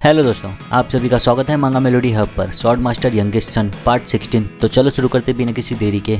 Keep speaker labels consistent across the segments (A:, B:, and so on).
A: Hello दोस्तों, आप सभी का स्वागत है मांगा मेलोडी हब पर sword master youngest son part 16। तो चलो शुरू करते बिना किसी देरी के।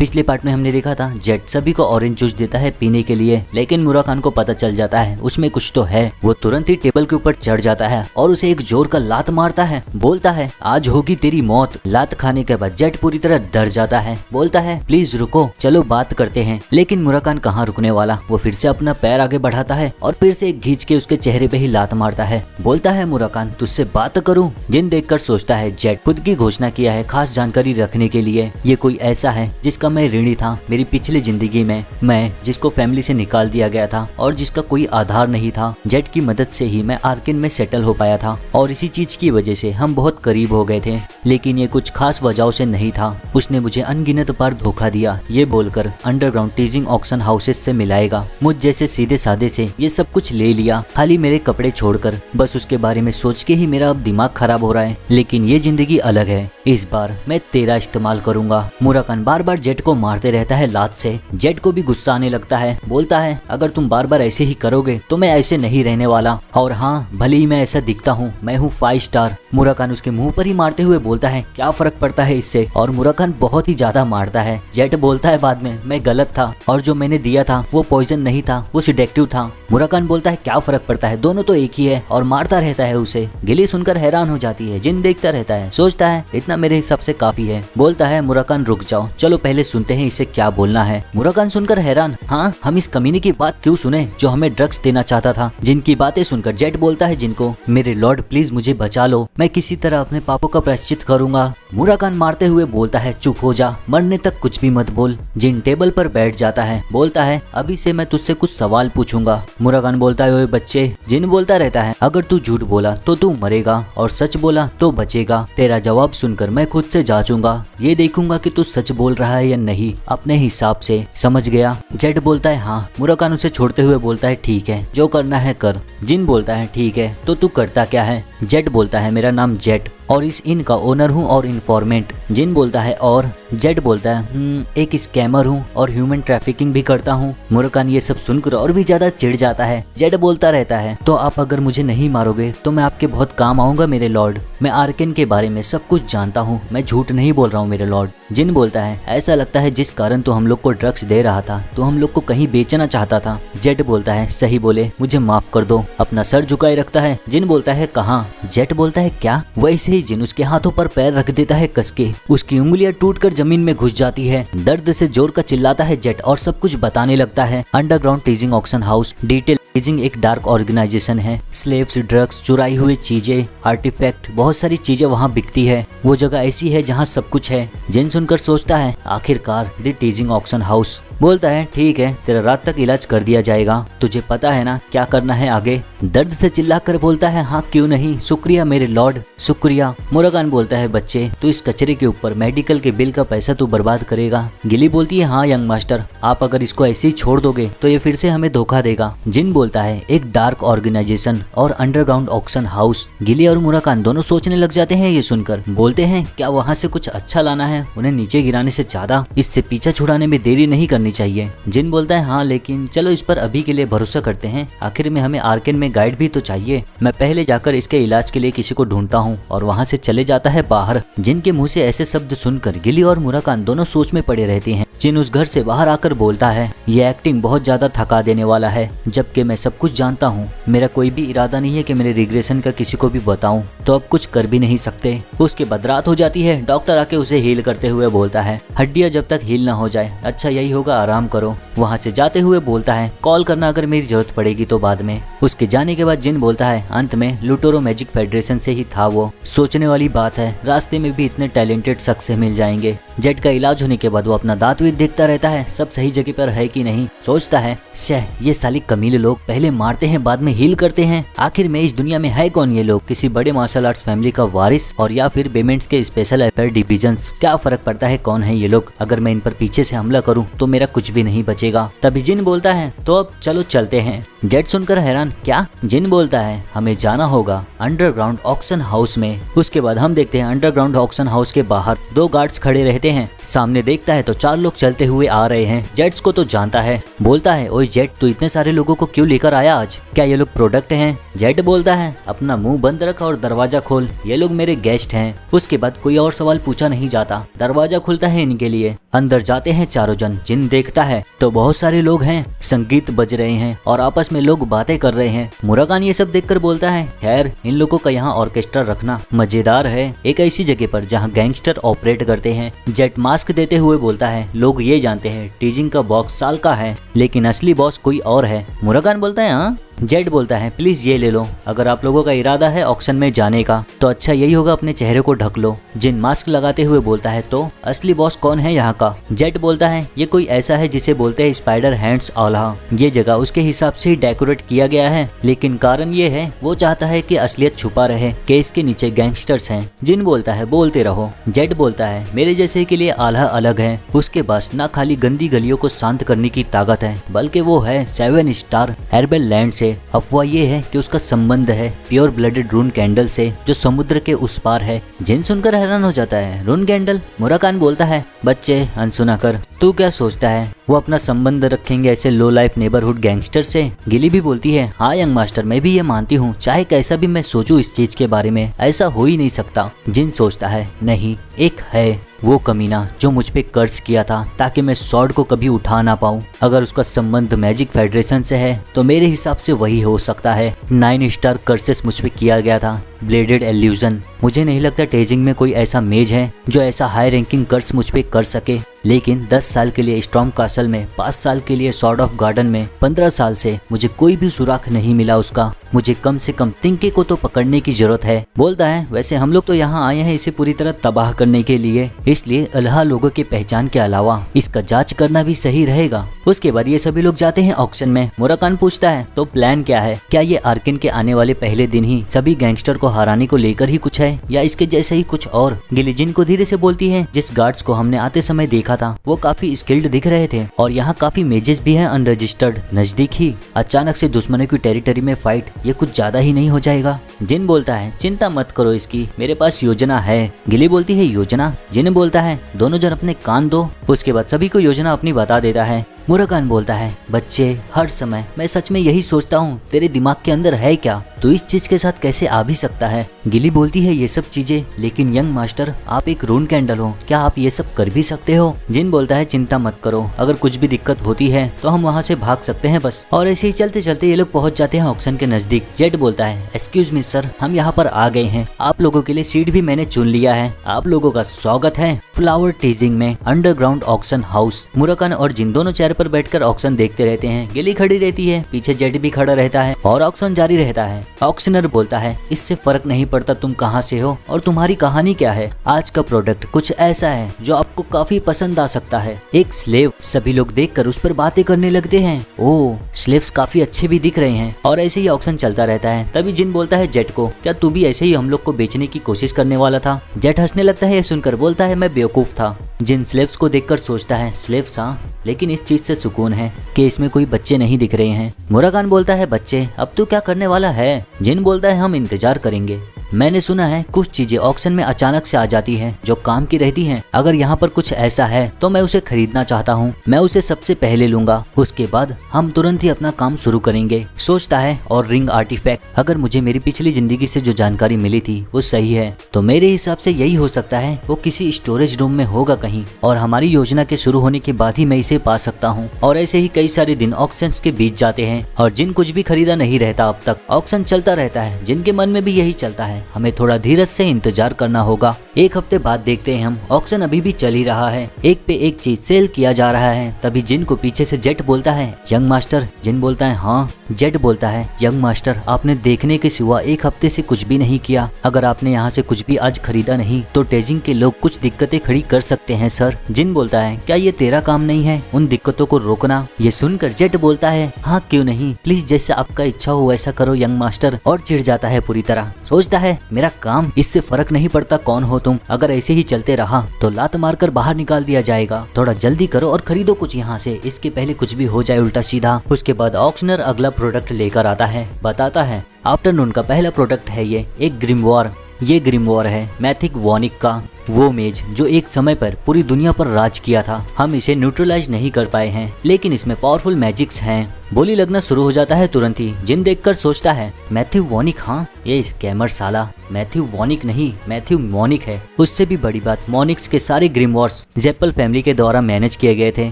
A: पिछले पार्ट में हमने देखा था जेट सभी को ऑरेंज जूस देता है पीने के लिए, लेकिन मुराकान को पता चल जाता है उसमें कुछ तो है। वो तुरंत ही टेबल के ऊपर चढ़ जाता है और उसे एक जोर का लात मारता है। बोलता है आज होगी तेरी मौत। लात खाने के बाद जेट पूरी तरह डर जाता है। बोलता है प्लीज रुको, चलो बात करते हैं। लेकिन मुराकान कहाँ रुकने वाला, वो फिर से अपना पैर आगे बढ़ाता है और फिर से खींच के उसके चेहरे पे ही लात मारता है। बोलता है मुराकान तुझसे बात करूं। जिन देखकर सोचता है जेट खुद की घोषणा किया है खास जानकारी रखने के लिए। ये कोई ऐसा है जिसका मैं ऋणी था। मेरी पिछली जिंदगी में मैं जिसको फैमिली से निकाल दिया गया था और जिसका कोई आधार नहीं था, जेट की मदद से ही मैं आर्किन में सेटल हो पाया था और इसी चीज की वजह से हम बहुत करीब हो गए थे। लेकिन ये कुछ खास वजहों से नहीं था। उसने मुझे अनगिनत बार धोखा दिया, ये बोलकर अंडरग्राउंड टीजिंग ऑक्शन हाउसेस से मिलाएगा। मुझ जैसे सीधे साधे से ये सब कुछ ले लिया, खाली मेरे कपड़े छोड़कर। बस उसके बारे में सोच के ही मेरा अब दिमाग खराब हो रहा है। लेकिन ये जिंदगी अलग है, इस बार मैं तेरा इस्तेमाल करूंगा। मुराकान बार बार जेट को मारते रहता है लात से। जेट को भी गुस्सा आने लगता है। बोलता है अगर तुम बार बार ऐसे ही करोगे तो मैं ऐसे नहीं रहने वाला। और हाँ, भले ही मैं ऐसा दिखता हूँ, मैं हूँ 5 स्टार। मुराकान उसके मुंह पर ही मारते हुए बोलता है क्या फर्क पड़ता है इससे। और मुराकान बहुत ही ज्यादा मारता है। जेट बोलता है बाद में मैं गलत था और जो मैंने दिया था वो पॉइजन नहीं था, वो सिडेक्टिव था। मुराकान बोलता है क्या फर्क पड़ता है, दोनों तो एक ही है। और मारता रहता है उसे। गिली सुनकर हैरान हो जाती है। जिन देखता रहता है, सोचता है इतना मेरे हिसाब से काफी है। बोलता है मुराकान रुक जाओ, चलो पहले सुनते हैं इसे क्या बोलना है। मुराकान सुनकर हैरान, हाँ हम इस कमीने की बात क्यों सुने जो हमें ड्रग्स देना चाहता था। जिनकी बातें सुनकर जेट बोलता है जिनको, मेरे लॉर्ड प्लीज मुझे बचा लो, मैं किसी तरह अपने पापों का प्रायश्चित करूंगा। मुराकान मारते हुए बोलता है चुप हो जा, मरने तक कुछ भी मत बोल। जिन टेबल पर बैठ जाता है। बोलता है अभी से मैं तुझसे कुछ सवाल पूछूंगा। मुराकान बोलता है ओए बच्चे। जिन बोलता रहता है अगर तू झूठ बोला तो तू मरेगा और सच बोला तो बचेगा। तेरा जवाब सुनकर मैं खुद से जांचूंगा, ये देखूंगा कि तू सच बोल रहा है या नहीं, अपने हिसाब से। समझ गया। जेट बोलता है हाँ। मुराकान उसे छोड़ते हुए बोलता है ठीक है, जो करना है कर। जिन बोलता है ठीक है, तो तू करता क्या है। जेट बोलता है मेरा नाम जेट और इस इन का ओनर हूँ और इन्फॉर्मेंट। जिन बोलता है और। जेट बोलता है एक स्कैमर हूँ और ह्यूमन ट्रैफिकिंग भी करता हूँ। मुराकान ये सब सुनकर और भी ज्यादा चिढ़ जाता है। जेट बोलता रहता है तो आप अगर मुझे नहीं मारोगे तो मैं आपके बहुत काम आऊंगा मेरे लॉर्ड। मैं आर्किन के बारे में सब कुछ जानता हूँ, मैं झूठ नहीं बोल रहा हूँ मेरे लॉर्ड। जिन बोलता है ऐसा लगता है जिस कारण तो हम लोग को ड्रग्स दे रहा था तो हम लोग को कहीं बेचना चाहता था। जेट बोलता है सही बोले, मुझे माफ कर दो। अपना सर झुकाए रखता है। जिन बोलता है कहाँ। जेट बोलता है क्या। वैसे ही जिन उसके हाथों पर पैर रख देता है कसके। उसकी उंगलियां टूटकर जमीन में घुस जाती है। दर्द से जोर का चिल्लाता है जेट और सब कुछ बताने लगता है। Underground टीजिंग auction house detail. टीजिंग एक डार्क ऑर्गेनाइजेशन है। स्लेव्स, ड्रग्स, चुराई हुई चीजें, आर्टिफैक्ट, बहुत सारी चीजें वहाँ बिकती है। वो जगह ऐसी है जहाँ सब कुछ है। जिन सुनकर सोचता है आखिरकार द टीजिंग ऑक्शन हाउस। बोलता है ठीक है, तेरा रात तक इलाज कर दिया जाएगा। तुझे पता है ना क्या करना है आगे। दर्द से चिल्लाकर बोलता है हाँ क्यों नहीं, शुक्रिया मेरे लॉर्ड, शुक्रिया। मुराकान बोलता है बच्चे तू इस कचरे के ऊपर मेडिकल के बिल का पैसा तू बर्बाद करेगा। गिली बोलती है हाँ यंग मास्टर, आप अगर इसको ऐसे ही छोड़ दोगे तो ये फिर से हमें धोखा देगा। जिन बोलता है एक डार्क ऑर्गेनाइजेशन और अंडरग्राउंड ऑक्शन हाउस। गिली और मुराकान दोनों सोचने लग जाते हैं ये सुनकर। बोलते हैं क्या वहाँ से कुछ अच्छा लाना है, उन्हें नीचे गिराने से ज्यादा इससे पीछा छुड़ाने में देरी नहीं करनी चाहिए। जिन बोलता है हाँ लेकिन चलो इस पर अभी के लिए भरोसा करते हैं, आखिर में हमें आर्किन में गाइड भी तो चाहिए। मैं पहले जाकर इसके इलाज के लिए किसी को ढूंढता हूँ। और वहाँ से चले जाता है बाहर। जिन के मुंह से ऐसे शब्द सुनकर गिली और मुराकान दोनों सोच में पड़े रहते हैं। जिन उस घर से बाहर आकर बोलता है ये एक्टिंग बहुत ज्यादा थका देने वाला है, जबकि मैं सब कुछ जानता हूँ। मेरा कोई भी इरादा नहीं है कि मेरे रिग्रेशन का किसी को भी बताऊं, तो अब कुछ कर भी नहीं सकते। उसके बाद रात हो जाती है। डॉक्टर आके उसे हील करते हुए बोलता है हड्डियां जब तक हील ना हो जाए अच्छा यही होगा आराम करो। वहाँ से जाते हुए बोलता है कॉल करना अगर मेरी जरूरत पड़ेगी तो बाद में। उसके जाने के बाद जिन बोलता है अंत में लुटोरो मैजिक फेडरेशन से ही था वो। सोचने वाली बात है, रास्ते में भी इतने टैलेंटेड शख्स से मिल जाएंगे। जेट का इलाज होने के बाद वो अपना दांत भी देखता रहता है सब सही जगह पर है कि नहीं। सोचता है शह ये साली कमीले लोग पहले मारते हैं बाद में हील करते हैं। आखिर में इस दुनिया में है कौन ये लोग, किसी बड़े मार्शल आर्ट्स फैमिली का वारिस और या फिर बेमेंट्स के स्पेशल अफेयर डिविजन्स। क्या फर्क पड़ता है कौन है ये लोग। अगर मैं इन पर पीछे से हमला करूं तो मेरा कुछ भी नहीं बचेगा। तभी जिन बोलता है तो अब चलो चलते हैं। जेट सुनकर हैरान, क्या? जिन बोलता है हमें जाना होगा अंडरग्राउंड ऑक्शन हाउस में। उसके बाद हम देखते हैं अंडरग्राउंड ऑक्शन हाउस के बाहर 2 गार्ड्स खड़े रहते हैं। सामने देखता है तो 4 लोग चलते हुए आ रहे हैं। जेट्स को तो जानता है, बोलता है ओए जेट, तू इतने सारे लोगों को क्यों लेकर आया आज? क्या ये लोग प्रोडक्ट हैं? जेट बोलता है अपना मुंह बंद रख और दरवाजा खोल, ये लोग मेरे गेस्ट हैं। उसके बाद कोई और सवाल पूछा नहीं जाता। दरवाजा खुलता है इनके लिए, अंदर जाते हैं चारों जन। जिन देखता है तो बहुत सारे लोग हैं, संगीत बज रहे हैं और आपस में लोग बातें कर रहे हैं। मुराकान ये सब देखकर बोलता है खैर इन लोगों का यहाँ ऑर्केस्ट्रा रखना मजेदार है, एक ऐसी जगह पर जहाँ गैंगस्टर ऑपरेट करते हैं। जेट मास्क देते हुए बोलता है लोग ये जानते हैं टीजिंग का बॉक्स साल का है, लेकिन असली बॉस कोई और है। मुराकान बोलता है हाँ। जेट बोलता है प्लीज ये ले लो, अगर आप लोगों का इरादा है ऑक्शन में जाने का तो अच्छा यही होगा अपने चेहरे को ढक लो। जिन मास्क लगाते हुए बोलता है तो असली बॉस कौन है यहाँ का? जेट बोलता है ये कोई ऐसा है जिसे बोलते हैं स्पाइडर हैंड्स आल्हा। ये जगह उसके हिसाब से ही डेकोरेट किया गया है, लेकिन कारण ये है वो चाहता है कि असलियत छुपा रहे कि इसके नीचे गैंगस्टर्स हैं। जिन बोलता है बोलते रहो। जेट बोलता है मेरे जैसे के लिए आल्हा अलग है, उसके पास न खाली गंदी गलियों को शांत करने की ताकत है बल्कि वो है 7 स्टार हेर्बल लैंड से। अफवाह ये है कि उसका संबंध है प्योर ब्लडेड रून कैंडल से जो समुद्र के उस पार है। जिन सुनकर हैरान हो जाता है रून कैंडल? मुराकान बोलता है बच्चे अनसुना कर, तू क्या सोचता है वो अपना संबंध रखेंगे ऐसे लो लाइफ नेबरहुड गैंगस्टर से? गिली भी बोलती है हाँ यंग मास्टर, मैं भी ये मानती हूँ, चाहे कैसा भी मैं सोचूं इस चीज के बारे में ऐसा हो ही नहीं सकता। जिन सोचता है नहीं, एक है वो कमीना जो मुझ पे कर्ज किया था ताकि मैं स्वॉर्ड को कभी उठा ना पाऊं। अगर उसका संबंध मैजिक फेडरेशन से है तो मेरे हिसाब से वही हो सकता है। 9 स्टार कर्सेस मुझ पे किया गया था, ब्लेडेड एल्यूजन। मुझे नहीं लगता टेजिंग में कोई ऐसा मेज है जो ऐसा हाई रैंकिंग कर्स मुझ पे कर सके, लेकिन 10 साल के लिए स्टॉर्म कासल में, 5 साल के लिए सॉर्ड ऑफ गार्डन में, 15 साल से मुझे कोई भी सुराख नहीं मिला उसका। मुझे कम से कम तिंके को तो पकड़ने की जरूरत है। बोलता है वैसे हम लोग तो यहाँ आए हैं इसे पूरी तरह तबाह करने के लिए, इसलिए अल्लाह लोगों की पहचान के अलावा इसका जांच करना भी सही रहेगा। उसके बाद ये सभी लोग जाते हैं ऑक्शन में। मुराकान पूछता है तो प्लान क्या है? क्या ये आर्किन के आने वाले पहले दिन ही सभी गैंगस्टर को हराने को लेकर ही कुछ है या इसके जैसे ही कुछ और? गिली जिन को धीरे से बोलती है जिस गार्ड्स को हमने आते समय देखा था वो काफी स्किल्ड दिख रहे थे और यहाँ काफी मेजेस भी हैं अनरजिस्टर्ड। नजदीक ही अचानक से दुश्मनों की टेरिटरी में फाइट, ये कुछ ज्यादा ही नहीं हो जाएगा? जिन बोलता है चिंता मत करो इसकी, मेरे पास योजना है। गिली बोलती है योजना? जिन बोलता है दोनों जन अपने कान दो। उसके बाद सभी को योजना अपनी बता देता है। मुराकान बोलता है बच्चे हर समय मैं सच में यही सोचता हूँ तेरे दिमाग के अंदर है क्या, तो इस चीज के साथ कैसे आ भी सकता है? गिली बोलती है ये सब चीजें, लेकिन यंग मास्टर आप एक रून कैंडल हो, क्या आप ये सब कर भी सकते हो? जिन बोलता है चिंता मत करो, अगर कुछ भी दिक्कत होती है तो हम वहाँ से भाग सकते हैं बस। और ऐसे ही चलते चलते ये लोग पहुँच जाते हैं ऑक्शन के नजदीक। जेट बोलता है एक्सक्यूज मी सर, हम यहाँ पर आ गए हैं, आप लोगों के लिए सीट भी मैंने चुन लिया है, आप लोगों का स्वागत है फ्लावर टीजिंग में अंडरग्राउंड ऑक्शन हाउस। मुराकान और जिन दोनों चेयर पर बैठकर ऑक्शन देखते रहते हैं। गिली खड़ी रहती है, पीछे जेट भी खड़ा रहता है और ऑक्शन जारी रहता है। ऑक्शनर बोलता है इससे फर्क नहीं पड़ता तुम कहाँ से हो और तुम्हारी कहानी क्या है, आज का प्रोडक्ट कुछ ऐसा है जो आपको काफी पसंद आ सकता है, एक स्लेव। सभी लोग देखकर उस पर बातें करने लगते हैं, ओह स्लेव्स काफी अच्छे भी दिख रहे हैं। और ऐसे ही ऑक्शन चलता रहता है। तभी जिन बोलता है जेट को क्या तू भी ऐसे ही हम लोग को बेचने की कोशिश करने वाला था? जेट हंसने लगता है, ये सुनकर बोलता है मैं बेवकूफ था। जिन स्लेव्स को देखकर सोचता है स्लेव्स हाँ, लेकिन इस चीज से सुकून है कि इसमें कोई बच्चे नहीं दिख रहे हैं। मुराकान बोलता है बच्चे अब तू क्या करने वाला है? जिन बोलता है हम इंतजार करेंगे, मैंने सुना है कुछ चीजें ऑक्शन में अचानक से आ जाती हैं जो काम की रहती हैं, अगर यहाँ पर कुछ ऐसा है तो मैं उसे खरीदना चाहता हूँ, मैं उसे सबसे पहले लूंगा, उसके बाद हम तुरंत ही अपना काम शुरू करेंगे। सोचता है और रिंग आर्टिफैक्ट, अगर मुझे मेरी पिछली जिंदगी से जो जानकारी मिली थी वो सही है तो मेरे हिसाब से यही हो सकता है, वो किसी स्टोरेज रूम में होगा कहीं और हमारी योजना के शुरू होने के बाद ही मैं इसे पा सकता हूँ। और ऐसे ही कई सारे दिन ऑक्शन के बीच जाते हैं और जिन कुछ भी खरीदा नहीं रहता अब तक। ऑक्शन चलता रहता है, जिनके मन में भी यही चलता है, हमें थोड़ा धीरज से इंतजार करना होगा। एक हफ्ते बाद देखते हैं हम, ऑक्शन अभी भी चल ही रहा है, एक पे एक चीज सेल किया जा रहा है। तभी जिन को पीछे से जेट बोलता है यंग मास्टर। जिन बोलता है हाँ। जेट बोलता है यंग मास्टर आपने देखने के सिवा एक हफ्ते से कुछ भी नहीं किया, अगर आपने यहाँ से कुछ भी आज खरीदा नहीं तो टेजिंग के लोग कुछ दिक्कतें खड़ी कर सकते हैं सर। जिन बोलता है क्या ये तेरा काम नहीं है उन दिक्कतों को रोकना? ये सुनकर जेट बोलता है हाँ क्यों नहीं, प्लीज जैसा आपका इच्छा हो वैसा करो यंग मास्टर, और चिढ़ जाता है पूरी तरह। सोचता है है मेरा काम, इससे फर्क नहीं पड़ता कौन हो तुम, अगर ऐसे ही चलते रहा तो लात मारकर बाहर निकाल दिया जाएगा, थोड़ा जल्दी करो और खरीदो कुछ यहाँ से, इसके पहले कुछ भी हो जाए उल्टा सीधा। उसके बाद ऑक्शनर अगला प्रोडक्ट लेकर आता है, बताता है आफ्टरनून का पहला प्रोडक्ट है ये एक ग्रिमवॉर। ये ग्रिमवॉर है मैथिक वॉनिक का, वो मेज जो एक समय पर पूरी दुनिया पर राज किया था। हम इसे न्यूट्रलाइज नहीं कर पाए हैं, लेकिन इसमें पावरफुल मैजिक्स हैं। बोली लगना शुरू हो जाता है तुरंत ही। जिन देखकर सोचता है मैथ्यू वॉनिक, हाँ ये स्कैमर साला मैथ्यू वॉनिक नहीं मैथ्यू मॉनिक है। उससे भी बड़ी बात, मॉनिक्स के सारे ग्रिमवॉर्स जेप्पल फैमिली के द्वारा मैनेज किए गए थे।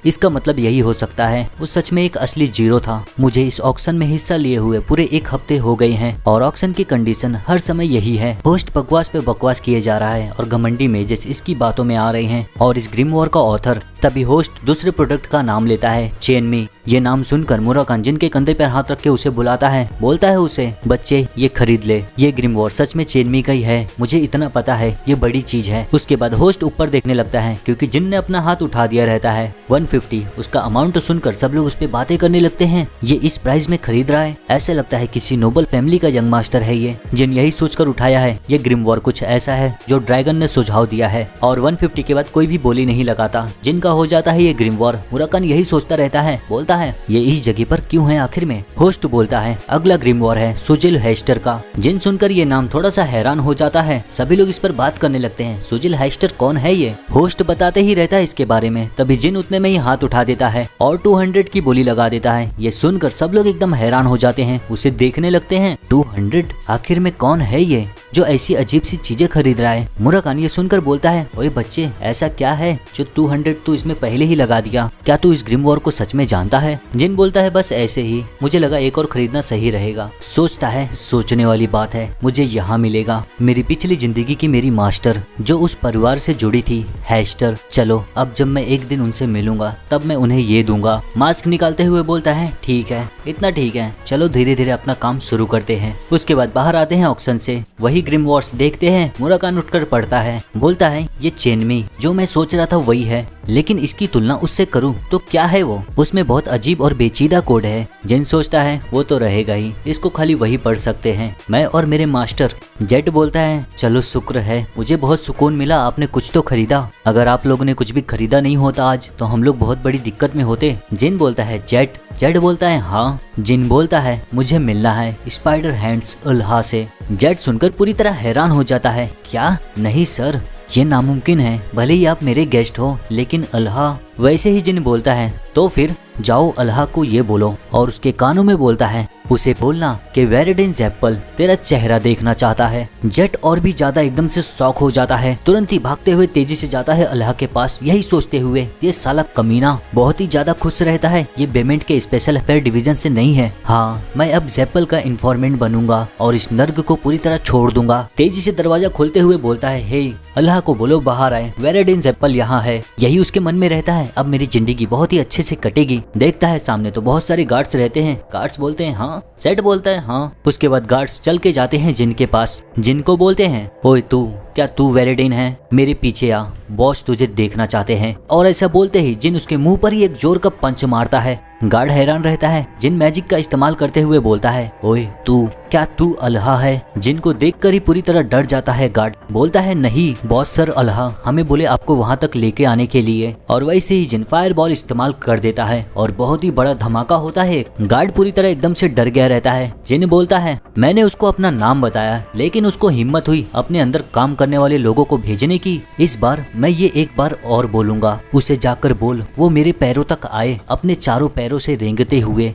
A: इसका मतलब यही हो सकता है वो सच में एक असली जीरो था। मुझे इस ऑक्शन में हिस्सा लिए हुए पूरे 1 हफ्ते हो गए हैं और ऑक्शन की कंडीशन हर समय यही है, होस्ट बकवास पे बकवास किए जा रहा है और घमंडी मेजेस इसकी बातों में आ रहे हैं। और इस ग्रिमवॉर का ऑथर तभी होस्ट दूसरे प्रोडक्ट का नाम लेता है चेनमी। ये नाम सुनकर मुराकान जिनके कंधे पर हाथ रख के उसे बुलाता है, बोलता है उसे बच्चे ये खरीद ले, ये ग्रिमवॉर सच में चेनमी का ही है, मुझे इतना पता है, ये बड़ी चीज है। उसके बाद होस्ट ऊपर देखने लगता है क्योंकि जिन ने अपना हाथ उठा दिया रहता है 150 उसका अमाउंट सुनकर सब लोग उस पे बातें करने लगते हैं। ये इस प्राइस में खरीद रहा है, ऐसे लगता है किसी नोबल फैमिली का यंग मास्टर है ये। जिन यही सोचकर उठाया है ये ग्रिमवॉर कुछ ऐसा है जो ड्रैगन ने सुझाव दिया है और 150 के बाद कोई भी बोली नहीं लगाता। जिनका हो जाता है ये ग्रिमवॉर। मुराकान यही सोचता रहता है, बोलता है ये इस जगह पर क्यों है आखिर में। होस्ट बोलता है अगला ग्रिमवॉर है सुजिल हेस्टर का। जिन सुनकर ये नाम थोड़ा सा हैरान हो जाता है, सभी लोग इस पर बात करने लगते हैं सुजिल हेस्टर कौन है ये। होस्ट बताते ही रहता है इसके बारे में, तभी जिन उतने में ही हाथ उठा देता है और 200 की बोली लगा देता है। ये सुनकर सब लोग एकदम हैरान हो जाते हैं, उसे देखने लगते हैं। 200 आखिर में कौन है ये जो ऐसी अजीब सी चीजें खरीद रहा है। मुराकान ये सुनकर बोलता है ओए बच्चे ऐसा क्या है जो 200 तू इसमें पहले ही लगा दिया, क्या तू इस ग्रिमवॉर को सच में जानता है। जिन बोलता है बस ऐसे ही, मुझे लगा एक और खरीदना सही रहेगा। सोचता है सोचने वाली बात है, मुझे यहाँ मिलेगा मेरी पिछली जिंदगी की मेरी मास्टर जो उस परिवार से जुड़ी थी हेस्टर। चलो अब जब मैं एक दिन उनसे मिलूंगा तब मैं उन्हें ये दूंगा। मास्क निकालते हुए बोलता है ठीक है इतना ठीक है, चलो धीरे धीरे अपना काम शुरू करते हैं। उसके बाद बाहर आते हैं ऑक्शन से, वही ग्रिमवॉर्स देखते हैं। मुराकान उठकर पढ़ता है, बोलता है ये चेनमी जो मैं सोच रहा था वही है, लेकिन इसकी तुलना उससे करूं तो क्या है वो, उसमें बहुत अजीब और पेचीदा कोड है। जिन सोचता है वो तो रहेगा ही, इसको खाली वही पढ़ सकते हैं, मैं और मेरे मास्टर। जेट बोलता है चलो शुक्र है, मुझे बहुत सुकून मिला आपने कुछ तो खरीदा, अगर आप लोगों ने कुछ भी खरीदा नहीं होता आज तो हम लोग बहुत बड़ी दिक्कत में होते। जिन बोलता है जेट बोलता है हाँ। जिन बोलता है मुझे मिलना है स्पाइडर हैंड्स अल्हा से। जेट सुनकर पूरी तरह हैरान हो जाता है, क्या नहीं सर ये नामुमकिन है, भले ही आप मेरे गेस्ट हो लेकिन अल्हा। वैसे ही जिन बोलता है तो फिर जाओ अल्हा को ये बोलो, और उसके कानों में बोलता है उसे बोलना कि वेरेडिन जेप्पल तेरा चेहरा देखना चाहता है। जेट और भी ज्यादा एकदम से शॉक हो जाता है, तुरंत ही भागते हुए तेजी से जाता है अल्हा के पास, यही सोचते हुए ये साला कमीना बहुत ही ज्यादा खुश रहता है, ये बेमेंट के स्पेशल अफेयर डिवीजन से नहीं है। हाँ मैं अब जेप्पल का इन्फॉर्मेंट बनूंगा और इस नर्ग को पूरी तरह छोड़ दूंगा। तेजी से दरवाजा खोलते हुए बोलता है हे अल्लाह को बोलो बाहर आए, वेरेडिन जेप्पल यहाँ है। यही उसके मन में रहता है, अब मेरी जिंदगी बहुत ही अच्छे से कटेगी। देखता है सामने तो बहुत सारे गार्ड्स रहते हैं। गार्ड्स बोलते हैं हाँ, सेट बोलता है हाँ। उसके बाद गार्ड्स चल के जाते हैं जिन के पास। जिन को बोलते हैं ओए तू, क्या तू वेरेडिन है, मेरे पीछे आ, बॉस तुझे देखना चाहते हैं। और ऐसा बोलते ही जिन उसके मुंह पर ही एक जोर का पंच मारता है। गार्ड हैरान रहता है, जिन मैजिक का इस्तेमाल करते हुए बोलता है ओए तू, क्या तू अल्हा है। जिन को देखकर ही पूरी तरह डर जाता है। गार्ड बोलता है नहीं बॉस सर, अल्हा हमें बोले आपको वहां तक लेके आने के लिए। और वैसे ही जिन फायर बॉल इस्तेमाल कर देता है और बहुत ही बड़ा धमाका होता है। गार्ड पूरी तरह एकदम से डर गया रहता है। जिन बोलता है मैंने उसको अपना नाम बताया लेकिन उसको हिम्मत हुई अपने अंदर काम करने वाले लोगों को भेजने की। इस बार मैं ये एक बार और बोलूंगा, उसे जाकर बोल वो मेरे पैरों तक आए अपने चारों पैरों से रेंगते हुए।